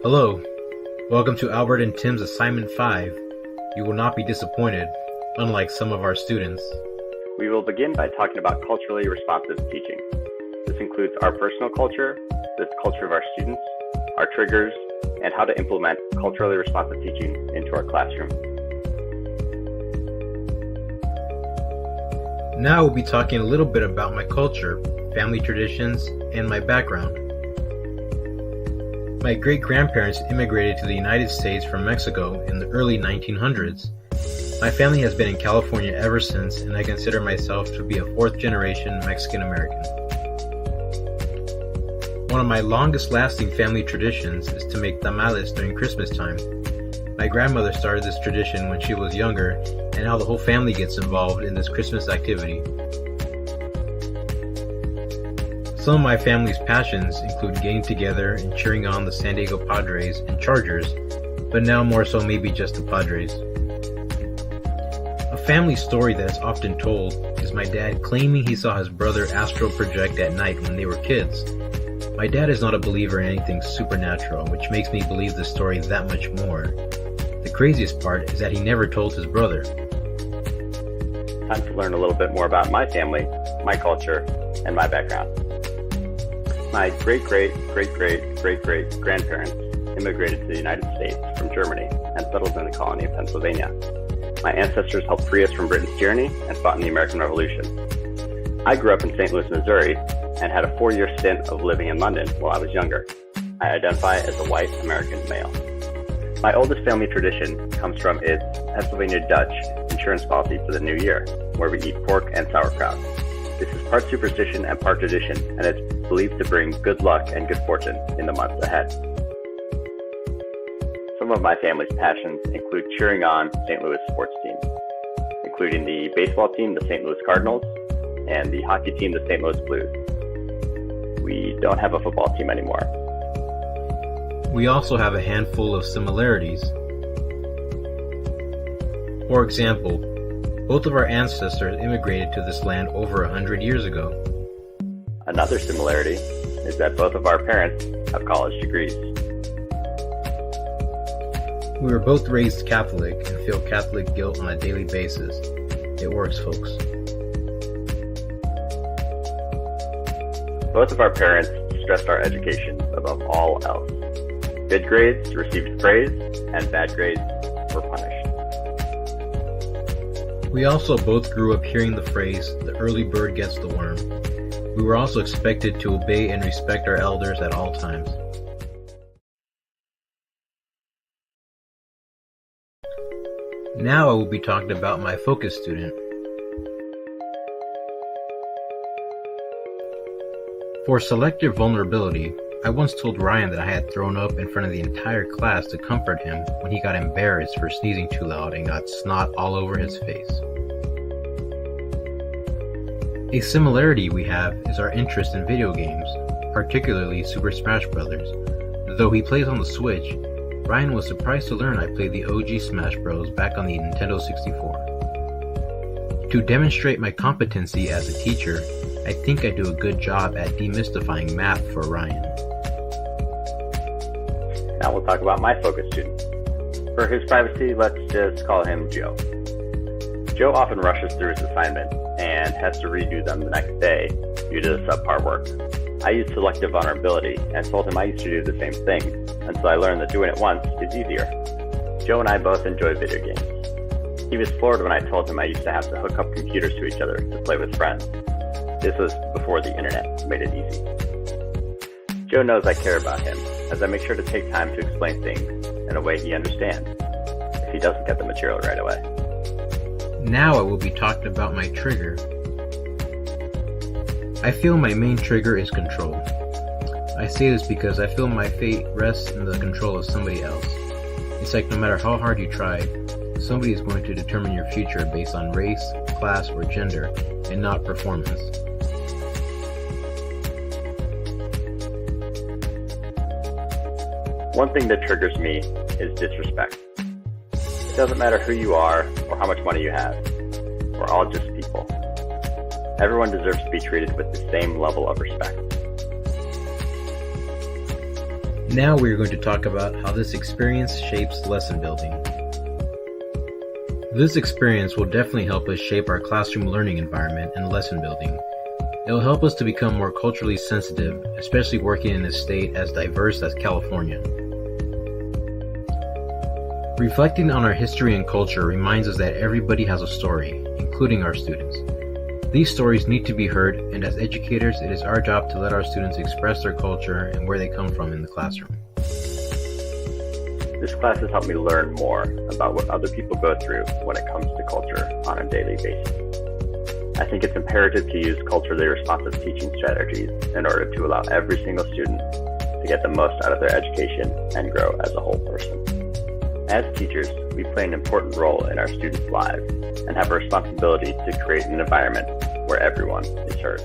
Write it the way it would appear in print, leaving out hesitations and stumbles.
Hello, welcome to Albert and Tim's Assignment 5. You will not be disappointed, unlike some of our students. We will begin by talking about culturally responsive teaching. This includes our personal culture, the culture of our students, our triggers, and how to implement culturally responsive teaching into our classroom. Now we'll be talking a little bit about my culture, family traditions, and my background. My great-grandparents immigrated to the United States from Mexico in the early 1900s. My family has been in California ever since, and I consider myself to be a fourth-generation Mexican-American. One of my longest-lasting family traditions is to make tamales during Christmas time. My grandmother started this tradition when she was younger, and now the whole family gets involved in this Christmas activity. Some of my family's passions include getting together and cheering on the San Diego Padres and Chargers, but now more so maybe just the Padres. A family story that is often told is my dad claiming he saw his brother astral project at night when they were kids. My dad is not a believer in anything supernatural, which makes me believe the story that much more. The craziest part is that he never told his brother. Time to learn a little bit more about my family, my culture, and my background. My great-great-great-great-great-great-grandparents immigrated to the United States from Germany and settled in the colony of Pennsylvania. My ancestors helped free us from Britain's tyranny and fought in the American Revolution. I grew up in St. Louis, Missouri, and had a 4-year stint of living in London while I was younger. I identify as a white American male. My oldest family tradition comes from its Pennsylvania Dutch insurance policy for the new year, where we eat pork and sauerkraut. This is part superstition and part tradition, and it's believed to bring good luck and good fortune in the months ahead. Some of my family's passions include cheering on St. Louis sports teams, including the baseball team, the St. Louis Cardinals, and the hockey team, the St. Louis Blues. We don't have a football team anymore. We also have a handful of similarities. For example, both of our ancestors immigrated to this land over 100 years ago. Another similarity is that both of our parents have college degrees. We were both raised Catholic and feel Catholic guilt on a daily basis. It works, folks. Both of our parents stressed our education above all else. Good grades received praise, and bad grades were punished. We also both grew up hearing the phrase, "the early bird gets the worm." We were also expected to obey and respect our elders at all times. Now I will be talking about my focus student. For selective vulnerability, I once told Ryan that I had thrown up in front of the entire class to comfort him when he got embarrassed for sneezing too loud and got snot all over his face. A similarity we have is our interest in video games, particularly Super Smash Bros. Though he plays on the Switch, Ryan was surprised to learn I played the OG Smash Bros. Back on the Nintendo 64. To demonstrate my competency as a teacher, I think I do a good job at demystifying math for Ryan. Now we'll talk about my focus student. For his privacy, let's just call him Joe. Joe often rushes through his assignment and has to redo them the next day due to subpar work. I used selective vulnerability and told him I used to do the same thing until I learned that doing it once is easier. Joe and I both enjoy video games. He was floored when I told him I used to have to hook up computers to each other to play with friends. This was before the internet made it easy. Joe knows I care about him, as I make sure to take time to explain things in a way he understands, if he doesn't get the material right away. Now I will be talking about my trigger. I feel my main trigger is control. I say this because I feel my fate rests in the control of somebody else. It's like no matter how hard you try, somebody is going to determine your future based on race, class, or gender, and not performance. One thing that triggers me is disrespect. It doesn't matter who you are or how much money you have. We're all just people. Everyone deserves to be treated with the same level of respect. Now we are going to talk about how this experience shapes lesson building. This experience will definitely help us shape our classroom learning environment and lesson building. It will help us to become more culturally sensitive, especially working in a state as diverse as California. Reflecting on our history and culture reminds us that everybody has a story, including our students. These stories need to be heard, and as educators, it is our job to let our students express their culture and where they come from in the classroom. This class has helped me learn more about what other people go through when it comes to culture on a daily basis. I think it's imperative to use culturally responsive teaching strategies in order to allow every single student to get the most out of their education and grow as a whole person. As teachers, we play an important role in our students' lives and have a responsibility to create an environment where everyone is heard.